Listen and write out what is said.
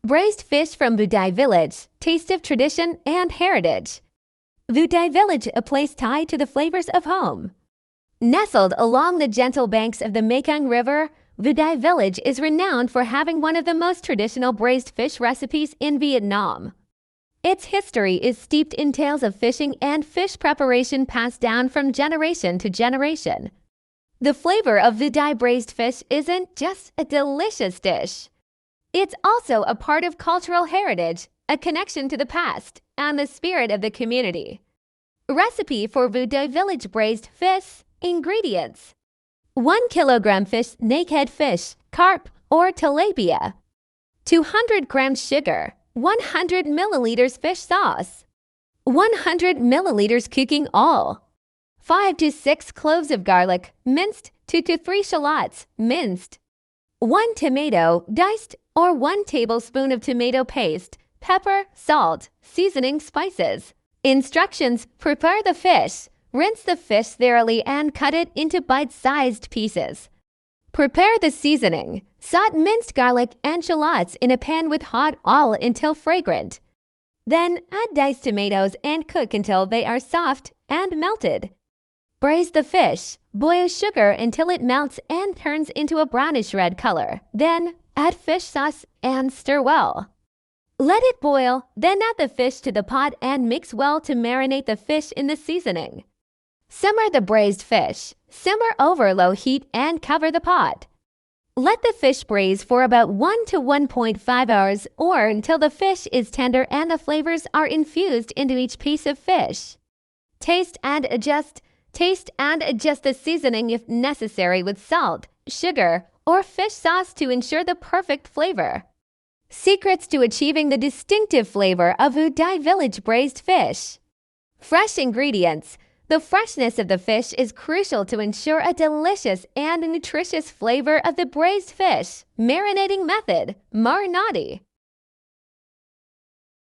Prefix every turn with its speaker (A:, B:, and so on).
A: Braised fish from Vu Dai Village, taste of tradition and heritage. Vu Dai Village, a place tied to the flavors of home. Nestled along the gentle banks of the Mekong River, Vu Dai Village is renowned for having one of the most traditional braised fish recipes in Vietnam. Its history is steeped in tales of fishing and fish preparation passed down from generation to generation. The flavor of Vu Dai braised fish isn't just a delicious dish. It's also a part of cultural heritage, a connection to the past, and the spirit of the community. Recipe for Vu Dai Village braised fish. Ingredients: 1 kilogram fish, snakehead fish, carp, or tilapia. 200 grams sugar. 100 milliliters fish sauce. 100 milliliters cooking oil. 5 to 6 cloves of garlic, minced. 2 to 3 shallots, minced. 1 tomato, diced, or 1 tablespoon of tomato paste, pepper, salt, seasoning, spices. Instructions: prepare the fish. Rinse the fish thoroughly and cut it into bite-sized pieces. Prepare the seasoning. Saute minced garlic and shallots in a pan with hot oil until fragrant. Then add diced tomatoes and cook until they are soft and melted. Braise the fish. Boil sugar until it melts and turns into a brownish red color. Then add fish sauce and stir well. Let it boil, then add the fish to the pot and mix well to marinate the fish in the seasoning. Simmer the braised fish. Simmer over low heat and cover the pot. Let the fish braise for about 1 to 1.5 hours or until the fish is tender and the flavors are infused into each piece of fish. Taste and adjust the seasoning if necessary with salt, sugar, or fish sauce to ensure the perfect flavor. Secrets to achieving the distinctive flavor of Vu Dai Village braised fish. Fresh ingredients. The freshness of the fish is crucial to ensure a delicious and nutritious flavor of the braised fish. Marinating method: marinade.